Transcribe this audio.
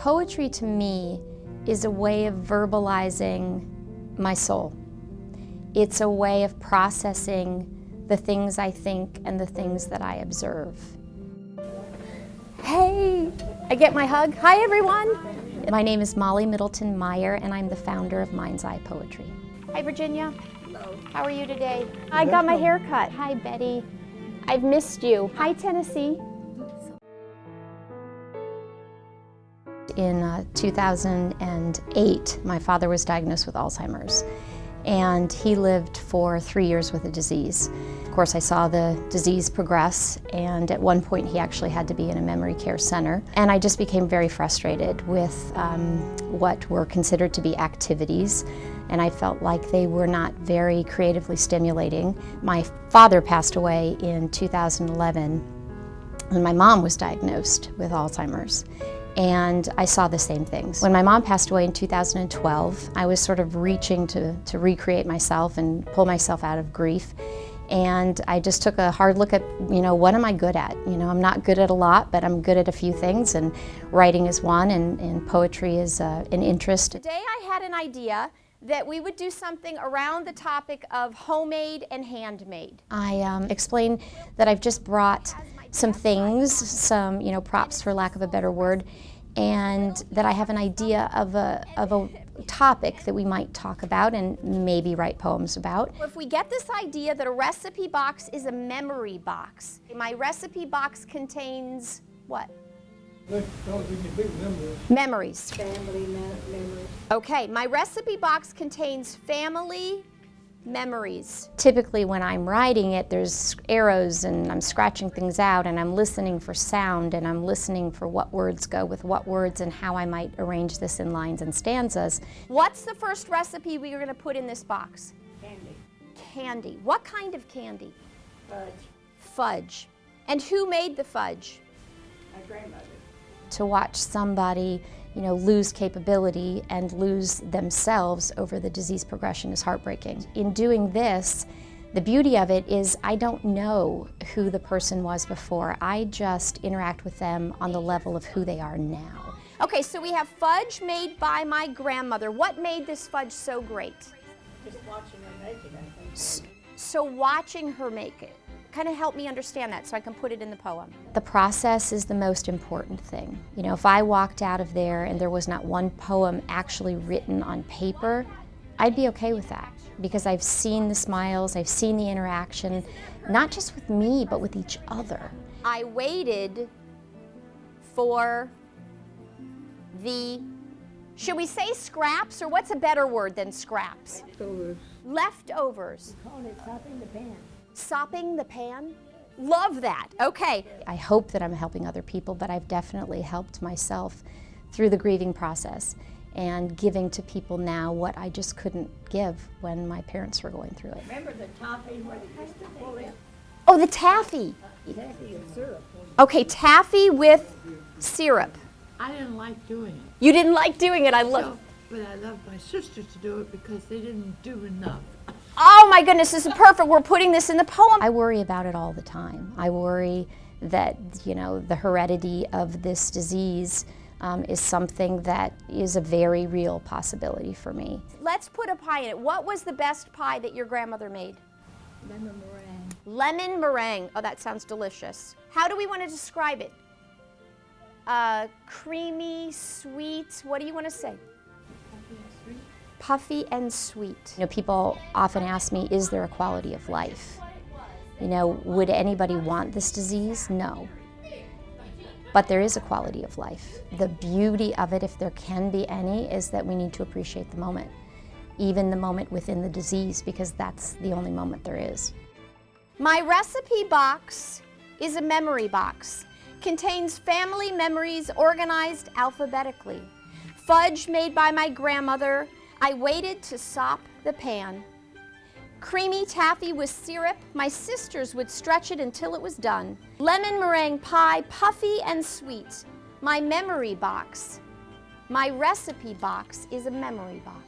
Poetry to me is a way of verbalizing my soul. It's a way of processing the things I think and the things that I observe. Hey, I get my hug. Hi everyone. My name is Molly Middleton Meyer and I'm the founder of Mind's Eye Poetry. Hi Virginia. Hello. How are you today? I got my hair cut. Hi Betty. I've missed you. Hi Tennessee. In 2008, my father was diagnosed with Alzheimer's, and he lived for 3 years with the disease. Of course, I saw the disease progress, and at one point he actually had to be in a memory care center. And I just became very frustrated with what were considered to be activities, and I felt like they were not very creatively stimulating. My father passed away in 2011, and my mom was diagnosed with Alzheimer's. And I saw the same things. When my mom passed away in 2012, I was sort of reaching to recreate myself and pull myself out of grief. And I just took a hard look at, what am I good at? I'm not good at a lot, but I'm good at a few things, and writing is one, and poetry is an interest. Today I had an idea that we would do something around the topic of homemade and handmade. I explained that I've just brought some things, some props for lack of a better word, and that I have an idea of a topic that we might talk about and maybe write poems about. If we get this idea that a recipe box is a memory box, my recipe box contains what? Memories. Family memories. Okay, my recipe box contains family memories. Typically when I'm writing it, there's arrows and I'm scratching things out and I'm listening for sound and I'm listening for what words go with what words and how I might arrange this in lines and stanzas. What's the first recipe we are going to put in this box? Candy. Candy. What kind of candy? Fudge. Fudge. And who made the fudge? My grandmother. To watch somebody lose capability and lose themselves over the disease progression is heartbreaking. In doing this, the beauty of it is I don't know who the person was before. I just interact with them on the level of who they are now. Okay, so we have fudge made by my grandmother. What made this fudge so great? Just watching her make it, I think. So watching her make it. Kind of help me understand that so I can put it in the poem. The process is the most important thing. If I walked out of there and there was not one poem actually written on paper, I'd be okay with that because I've seen the smiles, I've seen the interaction, not just with me, but with each other. I waited for the, should we say scraps, or what's a better word than scraps? Leftovers. Leftovers. We call it sopping the pan. Sopping the pan? Love that. Okay. I hope that I'm helping other people, but I've definitely helped myself through the grieving process and giving to people now what I just couldn't give when my parents were going through it. Remember the toffee where they used to pull it? Oh, the taffy. Taffy and syrup. Okay, taffy with syrup. I didn't like doing it. You didn't like doing it. I love. But I loved my sister to do it because they didn't do enough. Oh my goodness, this is perfect. We're putting this in the poem. I worry about it all the time. I worry that, the heredity of this disease is something that is a very real possibility for me. Let's put a pie in it. What was the best pie that your grandmother made? Lemon meringue. Lemon meringue. Oh, that sounds delicious. How do we want to describe it? Creamy, sweet. What do you want to say? Puffy and sweet. People often ask me, is there a quality of life? Would anybody want this disease? No. But there is a quality of life. The beauty of it, if there can be any, is that we need to appreciate the moment. Even the moment within the disease, because that's the only moment there is. My recipe box is a memory box. Contains family memories organized alphabetically. Fudge made by my grandmother. I waited to sop the pan. Creamy taffy with syrup, my sisters would stretch it until it was done. Lemon meringue pie, puffy and sweet. My memory box, my recipe box is a memory box.